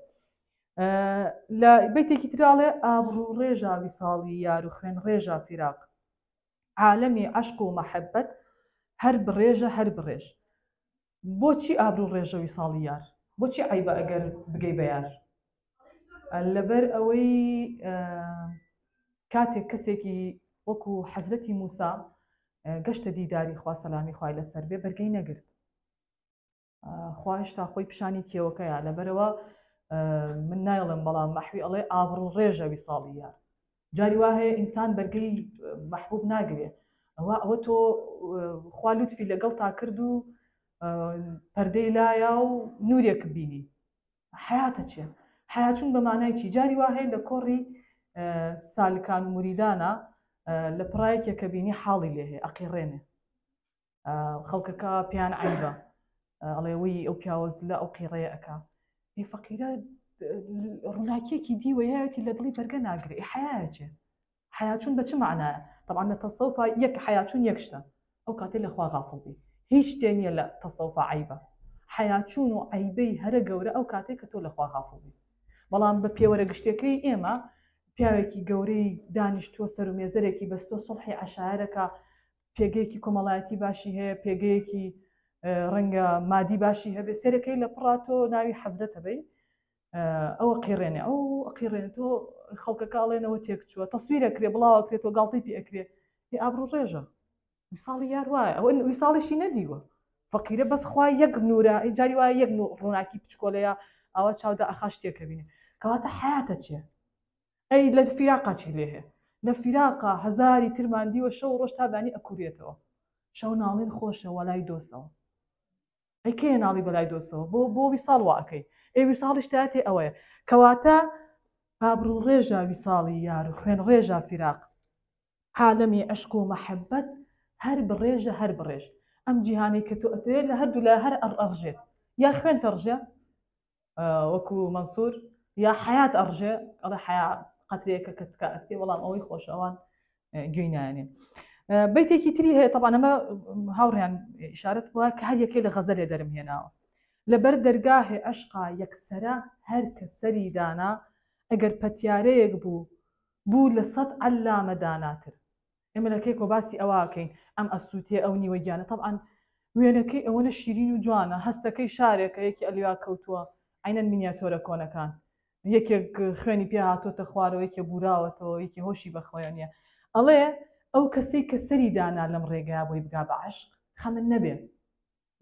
لە بەیتێکی تراڵێ ئابڕوو ڕێژا ویساڵی یار و خوێن ڕێژا فیراق عالەمی عەشق و مەحەبەت هەر بڕێژە هەر بڕێژ بۆچی ئابڕوو ڕێژە ویساڵی یار بۆچی عیبە ئەگەر بگەی بە یار لەبەر ئەوەی کاتێک کەسێکی وەکو حەزرەتی موسا گەشتە دیداری خوا سەلامی خوای لەسەر بێ بەرگەی نەگرت خوا هێشتا خۆی پیشانی کێوەکەیە لەبەرەوە من نایڵێم بەڵام مەحوی ئەڵێ ئابڕوو ڕێژە ویساڵی یار جاری وا هەیە ئینسان بەرگەی مەحبوب ناگرێ ئەوە تۆ خوا لوتفی لەگەڵ تا کرد و پەردەی لایە و نورێک بینی حیاتە چێ حیاچون بە مانای چی جاری وا هەیە لە کۆڕی سالکان و موریدانە لە پڕایەکێکە بینی حاڵی لێ هەیە ئەقیڕێنێ خەڵکەکە پیان عیبە ئەڵێوەی ئەو پیاوەز لە ئەو قیڕەیە ئەکا فەقیرە ڕووناکیەکی دیوەیەتی لە دڵی بەرگە ناگرێ حیایە چێ حیاچون بە چ معنایە طبعا لە تەسەوفە یەک حیاچون یەکشتە ئەو کاتێ لەخوا غافڵ بی هیچ شتێ نییە لە تەسەوفە عیبە حیاچون و عیبەی هەرە گەورە ئەو کاتێک کە تۆ لەخوا غافڵ بی بەڵام بە پێوەرەگشتەکەی ئێمە پیاوێکی گەورەی دانیشتووە سەر و مێزەرێکی بەستۆ سڵحی عەشایرەکە پێگەیەکی کۆمەڵایەتی باشی هەیە پێگەیەکی ڕەنگە مادی باشی هەبێ سێرەکەی لە پڕاتۆ ناوی حەزرەتە بەی ئەوە قیڕێنێ ئەو ئەقیڕێنێت تۆ خەڵکەکەڵێنەوە تێک چووە تەسویرەکرێ بڵاوەکرێتەوە گاڵتەی پێ ئەکرێ ئابڕوو ڕێژە ویساڵی یار وایە ئەوە ویساڵیشی نەدیوە فەقیرە بەس خوا یەک نورە جاری وایە یەک ڕووناکی بچکۆلەیە ئەوە چاودا ئەخا شتێکە بینێ کەواتە حیاتە چێ ئەی لە فیراقا چی لێ هەیە لە فیراقا هەزاری ترماندیوە شەو ڕۆژ تابانی ئەکوورێتەوە شەو ناڵین خۆشە وەلای دۆستەوە ئەی کێ ناڵی بەلای دۆستەوە بۆ ویساڵ واکەی ئێ ویساڵیش تاتێ ئەوەیە کەواتە ئابڕوو ڕێژە ویساڵی یار و خوێن ڕێژە فیراق عالەمی عەشق و مەحەبەت هەر بڕێژە هەر بڕێژ ئەم جیهانی کە تۆ ئەتەوێت لە هەردوو لە هەر ئەڕژێت یا خوێن تەڕژێ وەکو مەنسوور یا حیات ئەڕژێ ئەڵێ حیا قەترەیەکە کە تکا ئەکتێ بەڵام ئەوەی خۆش ئەوان گوێی نایانێ بەیتێکی تری هەیە طبعا ئەمە هاوڕیان ئیشارەت بووە کە هەر یەکەی لە غەزەلێ دەرم هێناوە لەبەر دەرگاهێ عەشقا یەکسەرە هەر کە سەری دانا ئەگەر پەتیارەیەک بوو لە سەد عەلامە داناتر ئێمە لەکەی کۆ باسی ئەواکەین ئەم ئەسووتێ ئەو نیوە گیانە طبعا وێنەکەی ئەوەنە شیرین و جوانە هەستەکەی شارێکە یەکی ئەلیا کەوتووە عینەن مینیاتۆرە کۆنەکان یەکێک خوێنی پێ هاتۆتە خوارەوە یەکێ بوراوەتەوە یەکی هۆشی بەخۆیانە ئەڵێ ئەو کەسەی کە سەری دانا لەم ڕێگا بۆی بگا بە عەشق خەمن نەبێ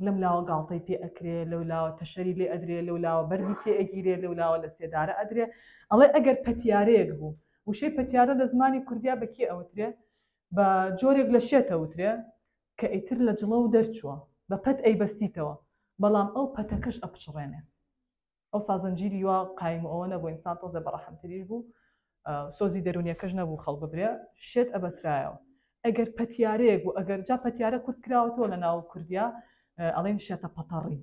لەم لاوە گاڵتەی پێ ئەکرێ لەولاوە تەشەری لێ ئەدرێ لەولاوە بەردی تێ ئەگیرێ لەولاوە لە سێدارە ئەدرێ ئەڵێ ئەگەر پەتیارەیەک بوو وشەی پەتیارە لە زمانی کوردیا بەکێ ئەوترێ بە جۆرێک لە شێتەوترێ کە ئیتر لە جڵە و دەرچووە بە پەت ئەی بەستیتەوە بەڵام ئەو پەتەکەش ئەپشڕێنێ ئەو سازەنجیری وا قایم ئەوە نەبوو ئینسان تۆزە بەڕەحەمتریش بوو سۆزی دەرونیەکەش نەبوو خەڵک ببرێ شێت ئەبەسرایەوە ئەگەر پەتیارەیەک بوو ئەگەر جا پەتیارە کورد کراوەتەوە لە ناو کوردیا ئەڵێن شێتە پەتەڕی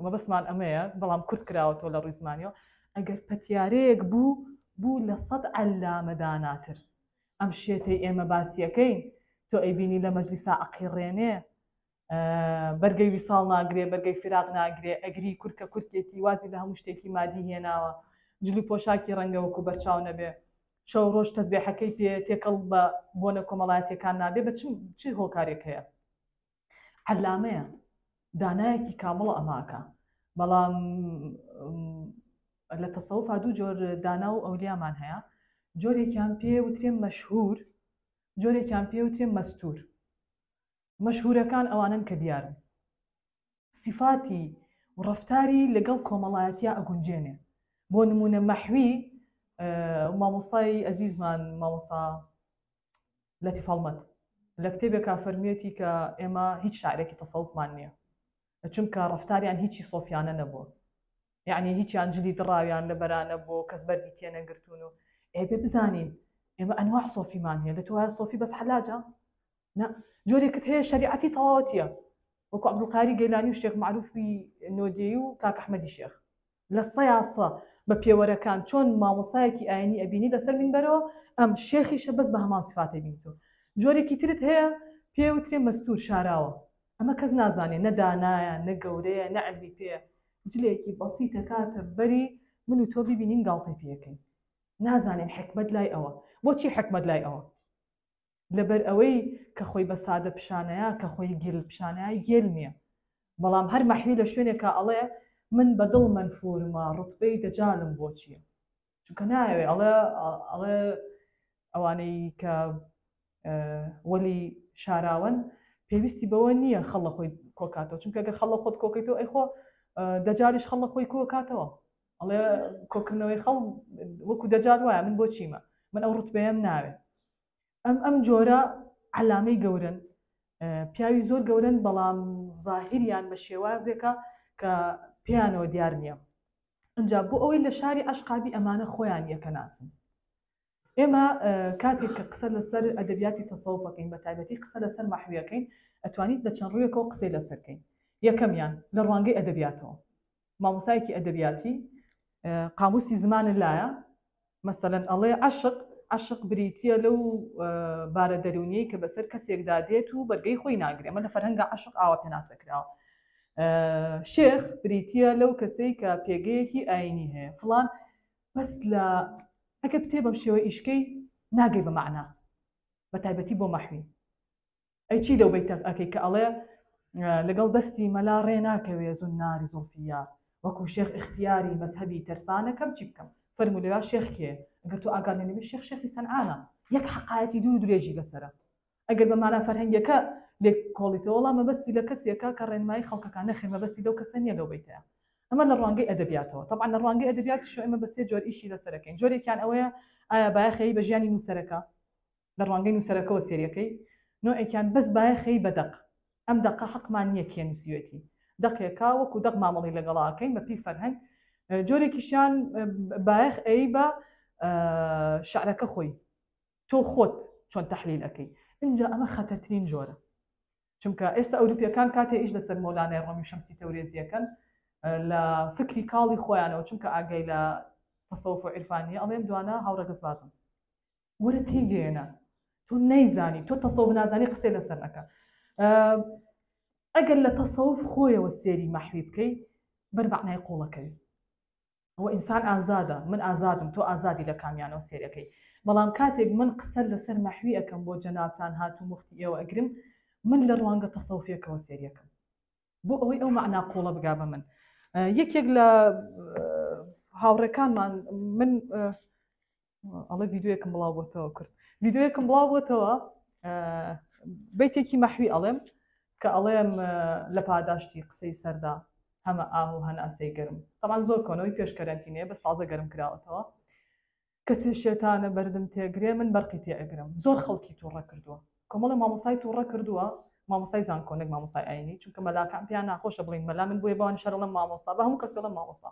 مەبەستمان ئەمەیە بەڵام کورد کراوەتەوە لە ڕووی زمانیەوە ئەگەر پەتیارەیەک بوو لە سەد عەلامە داناتر ئەم شێتەی ئێمە باسیەکەین تۆ ئەیبینی لە مەجلیسا ئەقیڕێنێ بەرگەی ویساڵ ناگرێ بەرگەی فراق ناگرێ ئەگری کورکە کورتێتی وازی لە هەموو شتێکی مادی هێناوە جلو پۆشاکی ڕەنگەوەکو بەرچاو نەبێ شەو ڕۆژ تەسبیحەکەی پێ تێکەڵ بە بۆنە کۆمەڵایەتیەکان نابێ بە چ هۆکارێک هەیە عەلامەیە دانایەکی کامڵە ئەماکە بەڵام لە تەسەوفا دوو جۆر دانا و ئەولیامان هەیە جۆرێکیان پێ وترێ مەشهور جۆرێکیان پێ وترێ مەستور مەشهورەکان ئەوانن کە دیارن سیفاتی و ڕەفتاری لەگەڵ کۆمەڵایەتیا ئەگونجێنێ بۆ نمونە مەحوی مامۆستای ئەزیزمان مامۆستا لەتیف هەڵمەت لە کتێبێکا فەرمیێتی کە ئێمە هیچ شاعرێکی تەسەوفمان نییە چونکە ڕەفتاریان هیچی سۆفیانە نەبووە یعنی هیچیان جلی دڕاویان لە بەرانە بۆ کەس بەردی تێنەگرتوون و ئێبێ بزانین ئێمە ئەنواع سۆفیمان هەیە لە تۆ هەیە سۆفی بەس حەلاجە جۆرێکت هەیە شریعەتی تەواوەتیە وەکو عەبدولقاری گەیلانی و شێخ معروفی نۆدێی و کاک ئەحمەدی شێخ لە سەیاسە بە پێوەرەکان چۆن مامۆستایەکی ئاینی ئەبینی لەسەر منبەرەوە ئەم شێخیشە بەس بە هەمان سفاتە بینیتەوە. جۆرێکی ترت هەیە پێوترێ مەستور شاراوە، ئەمە کەس نازانێت نە دانایە نە گەورەیە نە عەلمی پێە، جلێکی بەسیتە کاتە بەری من و تۆ ببینین گاڵتەی پێەکەین، نازانێن حکمت لای ئەوە. بۆچی حکمت لای ئەوە؟ لەبەر ئەوەی کە خۆی بە سادە پیشانەیە کە خۆی گێل پیشانەیە گێل نییە، بەڵام هەر مەحوی لە شوێنێکە ئەڵێ من بەدڵ منفورمە ڕوتبەی دەجالم بۆ چییە؟ چونکە نایەوێ ئەڵێ ئەوانەی کە وەلی شاراون پێویستی بەوە نییە خەڵە خۆی کۆکاتەوە، چونکە ئەگەر خەڵە خۆت کۆکەیتەوە ئەیخۆ دەجالیش خەڵە خۆی کۆکاتەوە، ئەڵێ کۆکردنەوەی خەڵ وەکو دەجال وایە من بۆ چیمە، من ئەو ڕوتبەیەم ناوێت. ئەم جۆرە عەلامەی گەورن، پیاوی زۆر گەورن، بەڵام زاهریان بە شێوازێکە کە پێیانەوە دیار نییە. ئەنجا بۆ ئەوەی لە شاری عەشقابی ئەمانە خۆیان یەکە ناسن. ئێمە کاتێک کە قسە لەسەر ئەدەبیاتی تەسەووفەکەین بە تایبەتی قسە لەسەر مەحویەکەین ئەتوانیت لە چەند ڕوویەکەوە قسەی لەسەرکەین. یەکەمیان لە ڕوانگەی ئەدەبیاتەوە، مامۆستایەکی ئەدەبیاتی قاموسی زمانە لایە، مەسەلەن ئەڵێ عەشق بریتیە لەو بارە دەرونیەی کە بەسەر کەسێکدا دێت و بەرگەی خۆی ناگرێت، ئەمە لە فەرهەنگا عەشق ئاوا پێناسەکراوە. شێخ بریتیە لەو کەسەی کە پێگەیەکی ئاینی هەیە فڵان، بەس لە ئەگە بتێ بەم شێوە ئیشکەی ناگەی بە مەعنا بە تایبەتی بۆ مەحوی. ئەی چی لەو بەیتە ئەکەی کە ئەڵێ لەگەڵ دەستی مەلا ڕێ ناکەوێ زوناری زوڵفیار وەکو شێخ اختیاری مەزهەبی تەرسانەکەم چی بکەم؟ فەرموولەوە شێخ کێ؟ ئەگەر تۆ ئاگار لێ نەبێت شێخی سەنعانە، یەک حەقایەتی دوور و درێژی لەسەرە. ئەگەر بە مانای فەرهەنگیەکە لێ کۆڵیتەوە وەڵام مەبەستی لە کەسێکە کە ڕێنمایی خەڵکەکان نەخێ، مەبەستی لەو کەسە نییە لەو بەیتەیە. ئەمە لە ڕوانگەی ئەدەبیاتەوە. طبعا لە ڕوانگەی ئەدەبیاتیشەوە ئێمە بە سێ جۆر ئیشی لەسەرەکەین. جۆرێکیان ئەوەیە ئایا بایەخەیی بە ژیانی نووسەرەکە، لە ڕوانگەی نووسەرەکەەوە سێریەکەی. نوعێکیان بەس بایەخەیی بە دەق، ئەم دەقە حەقمان نییە کێ نووسیوێتی، دەقێکا وەکو دەق مامەڵی لەگەڵاکەین بە پێی فەرهەنگ. جۆرێکیشیان بایەخ ئەی بە شعرەکە خۆی تۆ خۆت چۆن تەحلیل ئەەکەی. اینجا ئەمە خەتەرترین جۆرە، چونکە ئێستا ئەوروپیەکان کاتێ ئیش لەسەر مۆلانای ڕۆمی شەمسی تەورێزیەکەن لە فکری کاڵی خۆیانەوە، چونکە ئاگەی لە تەسەووف و عیرفانیە ئەڵێم دوانە هاوڕەگەز بازم وەرە تێیگەێنە، تۆ نەیزانی، تۆ تەسەووف نازانی قسەی لەسەر نەکە. ئەگەر لە تەسەووف خۆیەوە سێری مەحوی بکەی بەرمەعنای قوڵەکەی، ئەوە ئینسان ئازادە، من ئازادم تۆ ئازادی لە کامیانەوە سێریەکەی. بەڵام کاتێک من قسە لەسەر مەحوی ئەەکەم بۆ جەنابتان هات و مفتی ئێوە ئەگرم، من لە ڕوانگە تەسەووفیەکەوە سێریەکەم بۆ ئەوەی ئەو مەعنا قوڵە بگا بە من. یەکێک لە هاوڕێکانمان من ئەڵێ ڤیددیوەکەم بڵاو بۆتەوە کرد، ڤیددیوەکەم بڵاو بۆتەوە بەیتێکی مەحوی ئەڵێم کە ئەڵێم لە پاداشتی قسەی سەردا هەمە ئاو و هەناسەی گەرم. تەمان زۆر کۆنەوەی پێشکەرەنتینەیە بەس تازە گەرم کراوەتەوە. کەسێ شێتانە بەردم تێگرێ من بەرقی تێ ئەگرم. زۆر خەڵکی تووڕە کردووە، کۆمەڵە مامۆستای تووڕە کردووە، مامۆستای زانکۆنێک مامۆستای ئاینی، چونکە مەلاکان پێیان ناخۆشە بڵین مەلا من بۆیە بەوان شەڕەڵەم مامۆستا بە هەموو کەسێڵەم مامۆستا.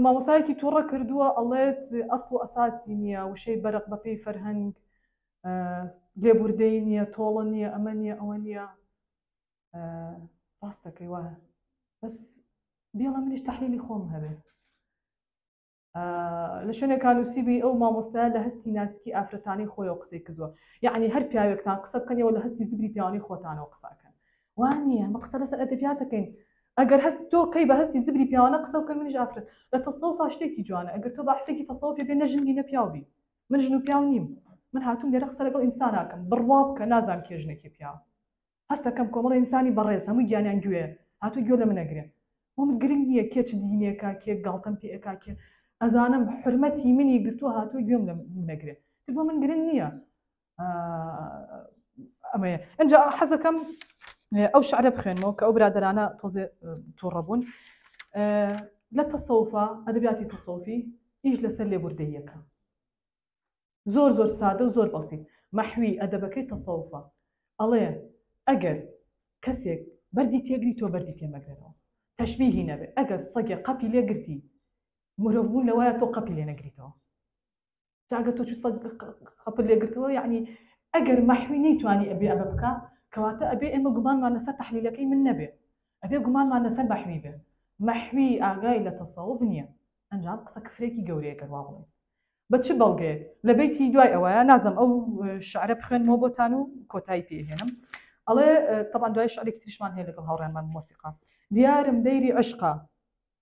مامۆستایەکی تووڕە کردووە ئەڵێت ئەسڵ و ئەساسی نییە، وشەی بەرق بە پێی فەرهەنگ لێبوردەی نییە، تۆڵە نییە، ئەمە نییە ئەوە نییە. ڕاستەکەی وایە، بەس بێڵە منیش تەحلیلی خۆم هەبێ. لە شوێنێکا نووسیبی ئەو مامۆستایە لە هەستی ناسکی ئافرەتانی خۆیەوە قسەی کردووە، یعنی هەر پیاوێکتان قسە بکەنەوە لە هەستی زبری پیاوانی خۆتانەوە قساکەن. وان نییە مە قسە لەسەر ئەدەبیاتەکەین. ئەگەر هەست تۆ کەی بە هەستی زبری پیاوانە قسە بکەن منیش ئافرەت. لە تەسەووفا شتێکی جوانە، ئەگەر تۆ بەحسێکی تەسەووفی بێ نەژنی نە پیاوبی، من ژن و پیاو نیم، من هاتووم لێرە قسە لەگەڵ ئینسان ناکەم، بڕوا بکە نازانم کێ ژنێکی پیاو. هەستەکەم کۆمەڵی ئینسانی بەڕێز هەمووی گیانیان گوێ، هاتووی گوێ لە من ئەگرێ. من گرنگ نییە کێ چ دینێکا کێ گاڵتەم پێ ئەکا کێ ئەزانم حرمەتی منی گرتووە هاتووی گوێم لە منەگرێ، بۆ من گرنگ نییە. ئەمەیە ئەنجا حەزەکەم ئەو شعرە بخوێنمەوە کە ئەو برادەرانە تۆزێ تووڕە بوون لە تەسەووفا، ئەدەبیاتی تەسەووفی ئیش لەسەر لێبوردەییەکە، زۆر زۆر سادە و زۆر بەسیط. مەحوی ئەدەبەکەی تەسەووفە ئەڵێ ئەگەر کەسێک بەردی تێگری تۆ بەردی تێمەگرێتەوە، تەشبیهی نەبێ. ئەگەر سەگێ قەپی لێگرتی مرۆڤبوون لەوایە تۆ قەپی لێ نەگریتەوە، جاگە تۆ چ سەگ قەپت لێگرتەوە. یعنی ئەگەر مەحوی نەیتوانی ئەبێ ئەمە بکە کەواتە ئەبێ ئێمە گومانمان لەسەر تەحلیلەکەی من نەبێ، ئەبێ گومانمان لەسەر مەحوی بێ. محوی ئاگای لە تەسەوف نییە ئەنجام قسە کفرێکی گەورەیە گەروا بڵێن بە چ بەڵگەیەک لە بەیتی دوای ئەوەیە نازم ئەو شعرە بخوێنمەوە بۆتان و کۆتایی پێهێنم ئەڵێ طبعا دوای شعرێکی تریشمان هەیە لەگەڵ هاوڕێنمان مۆسیقا دیارم دەیری عشقا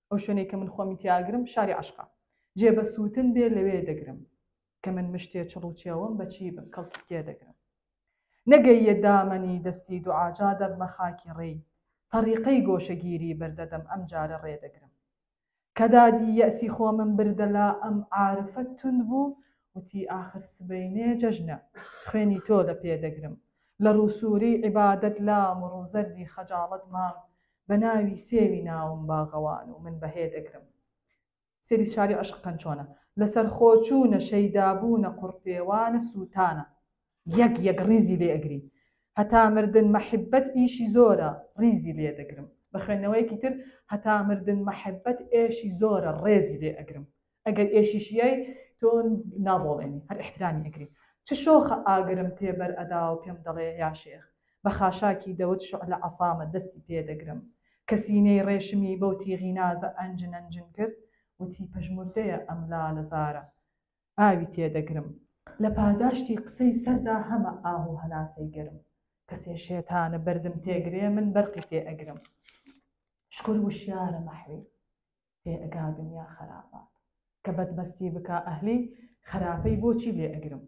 ئەو شوێنەی کە من خۆمی تیاگرم شاری عشقا جێبە سووتن بێ لەوێ دەگرم کە من مشتێ چڵوچێوم بەچی بم کەڵکی پێ دەگرم نەگەیە دامەنی دەستی دوعاجا دەبمە خاکی ڕێی طەریقەی گۆشەگیری بەردەدەم ئەم جارە ڕێدەگرم کەدادی یەسی خۆ من بردەلا ئەم عارفەت تند بوو وتی ئاخر سبەینێ جەژنە خوێنی تۆ لە پێدەگرم لە ڕووسوری عیبادەت لام و ڕووزەردی خەجاڵەت مام بە ناوی سێوی ناوم باغەوان و من بەهێ دەگرم سێری شاری عشقەکەن چۆنە لەسەر خۆچوونە شەیدابوونە قوڕپێوانە سووتانە یەک یەک ڕیزی لێ ئەگری هەتا مردن مەحبەت ئیشی زۆرە ڕیزی لێ دەگرم بە خوێندنەوەیەکی تر هەتا مردن مەحبەت ئێشی زۆرە ڕێزی لێ ئەگرم ئەگەر ئێشیشیای تۆ نابۆڵێنی هەر احترامی ئەگری چ شۆخە ئاگرم تێبەر ئەدا و پێم دەڵێ یا شێخ بە خاشاکی دەوت شوع لە عەسامە دەستی پێدەگرم کە سینەی ڕێشمی بەو تیغی نازە ئەنجن ئەنجن کرد وتی پەژموردەیە ئەملا لە زارە ئاوی تێدەگرم لە پاداشتی قسەی سەردا هەمە ئاو و هەناسەی گرم کەسێ شێتانە بەردم تێگرێ من بەرقی تێ ئەگرم شکر وشیارە مەحوی تێ ئەگا دنیا خراپات کە بەدمەستی بکا ئەهلی خراپەی بۆچی لێ ئەگرم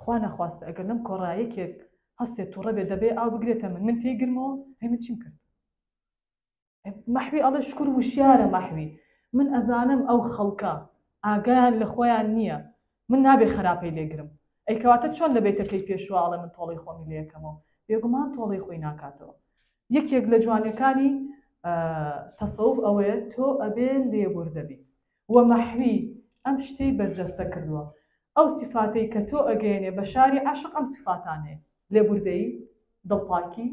خوا نەخواستە ئەگەر لەم کۆڕایەکێک هەستێت تووڕە بێ دەبێ ئاو بگرێتە من تێگرمەوە هەی من چیم کرد مەحوی ئەڵێ شکر وشیارە مەحوی من ئەزانم ئەو خەڵکە ئاگایان لە خۆیان نییە من نابێ خراپەی لێگرم ئەیکەواتە چۆن لە بێتەکەی پێشواڵە من تۆڵی خۆمی لێەکەمەوە بێگومان تۆڵی خۆی ناکاتەوە یەکێک لە جوانەکانی تەسەوف ئەوەیە تۆ ئەبێ لێبوردە بیت وە مەحوی ئەم شتەی بەرجەستە کردووە ئەو سیفاتەی کە تۆ ئەگەێنێ بە شاری عاشق ئەم سیفاتان هەیە لێبوردەیی دڵپاکی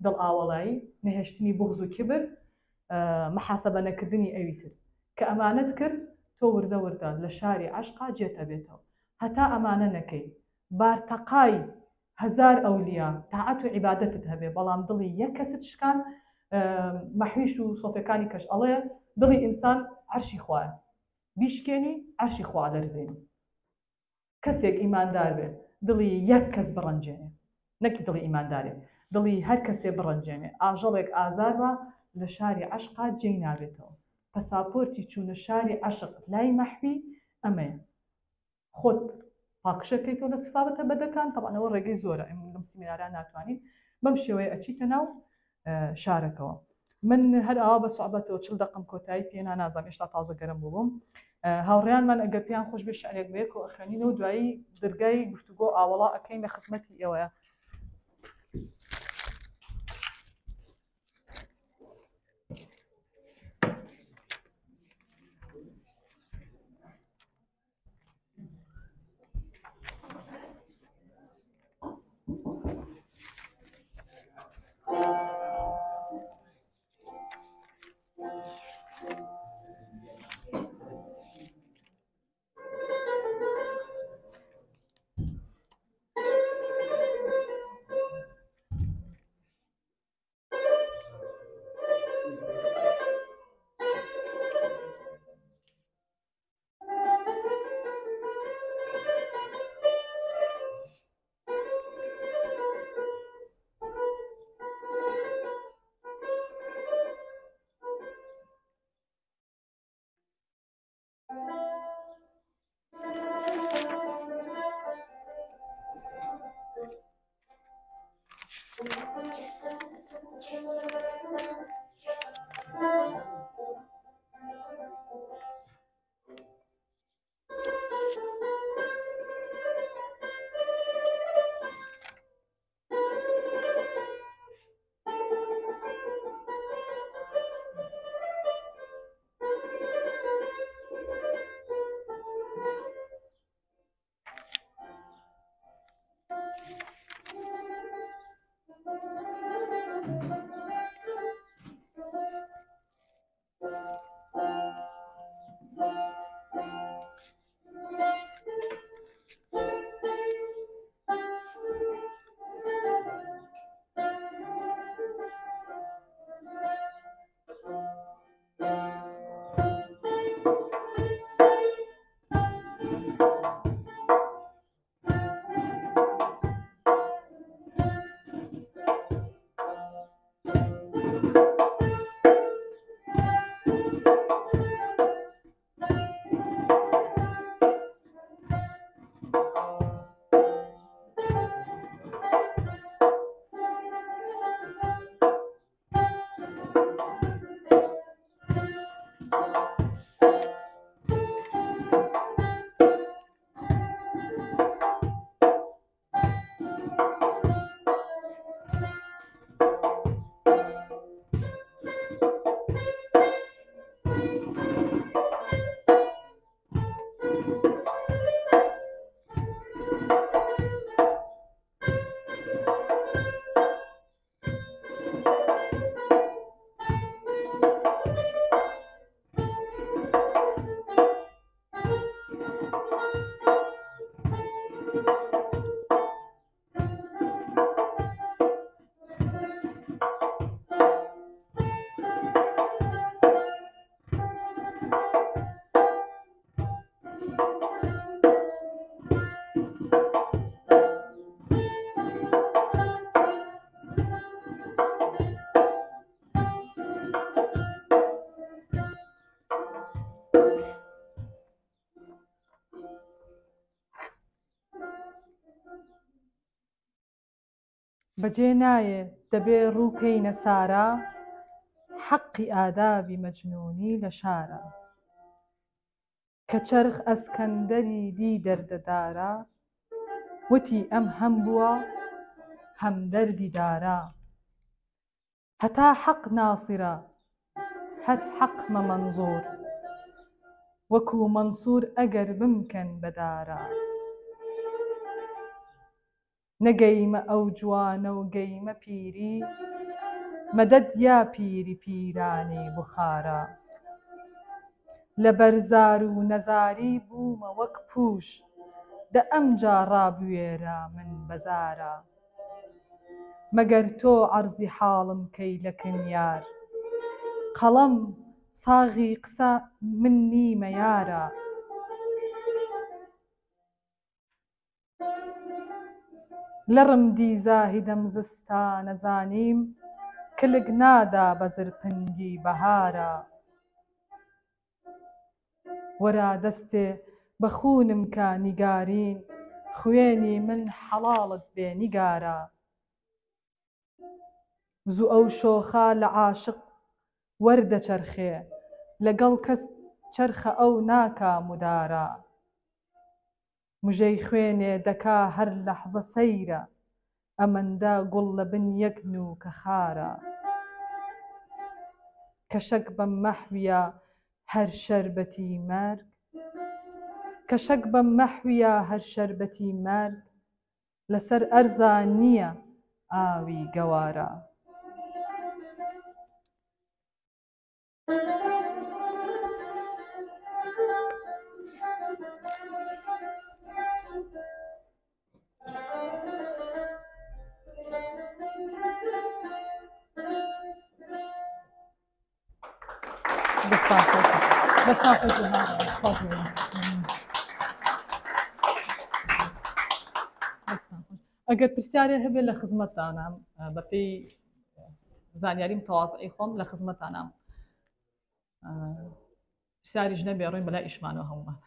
دڵ ئاوەڵایی نەهێشتنی بوغز و کبر محاسبە نەکردنی ئەوی تر کە ئەمانەت کرد تۆ وردە وردە لە شاری عاشقا جێتە بێتەوە هەتا ئەمانە نەکەی بارتەقای هەزار ئەولیا تاعەت و عیبادەتت هەبێ بەڵام دڵی یەک کەست شکان مەحویش و سۆفیەکانی کەش ئەڵێ دڵی ئینسان عەرشی خوایە بیشکێنی عەرشی خوا لەرزێنی کەسێک ئیماندار بێ دڵی یەک کەس بڕەنجێنێ نەکی دڵی ئیماندارێ دڵی هەر کەسێ بڕەنجێنێ ئاژەڵێک ئازار بە لە شاری عاشقا جێی نابێتەوە پەساپۆرتی چوونە شاری عاشق لای مەحوی ئەمەیە خۆت پاکشەکەیتەوە لە سفاوەتە بەدەکان تەبانەوە ڕێگەی زۆرە لەم سیمیناران ناتوانین بەم شێوەیە ئەچیتە ناو شارەکەەوە من هەر ئەوە بە سوعبەتەوە چل دەقم کۆتایی پێنا نازام هێشتا تازە گەرم بووم هاوڕێیانمان ئەگەر پێیان خۆش بێ شعرێک بێک و ئەخوێنینەوە دوایی دەرگای گفتوگۆ ئاوەڵا ئەکەین لە خزمەتی ئێوەیە بەجێ نایێ دەبێ ڕووکەینە سارا، حەقی ئادابی مەجنوونی لە شارە. کە چەرخ ئەسکەندەری دی دەردەدارە، وتی ئەم هەم بووە هەمدەردی دارە. هەتا حەق ناسیرە هەر حەقمە مەنزوور، وەکوو مەنسوور ئەگەر بمکەن بەدارە. نەگەیمە ئەو جوانە و گەیمە پیری، مەدەد یا پیری پیرانی بوخارە. لەبەر زار و نەزاری بوومە وەک پووش، دە ئەمجا ڕابوێرە من بەزارە. مەگەر تۆ عەرزی حاڵم کەی لە کنیار، قەڵەم ساغی قسە من نیمە یارە. لەڕم دی زاهیدەم زستانە زانیم، کلک نادا بە زرپنگی بەهارە. وەرا دەستێ بە خوونم کە نیگارین، خوێنی من حەڵاڵت بێ نیگارە. زوو ئەو شۆخە لە عاشق وەردەچەرخێ، لەگەڵ کەس چەرخە ئەو ناکا مودارە. موژەی خوێنێ دەکا هەر لەحزە سەیرە، ئەمەندە گوڵ لە بن یەک نووکە خارە. کە شەک بەم مەحویە هەر شەربەتی مەرگ، کە شەک بەم مەحویە هەر شەربەتی مەرگ، لەسەر ئەرزا نییە ئاوی گەوارە. ئەگەر پرسیارێ هەبێت لە خزمەتتانم، بەپێی زانیاریم تەواضعی خۆم لە خزمەتتانم، پرسیاریش نەبێ ڕووین بەلای ئیشمانەوە هەموومان.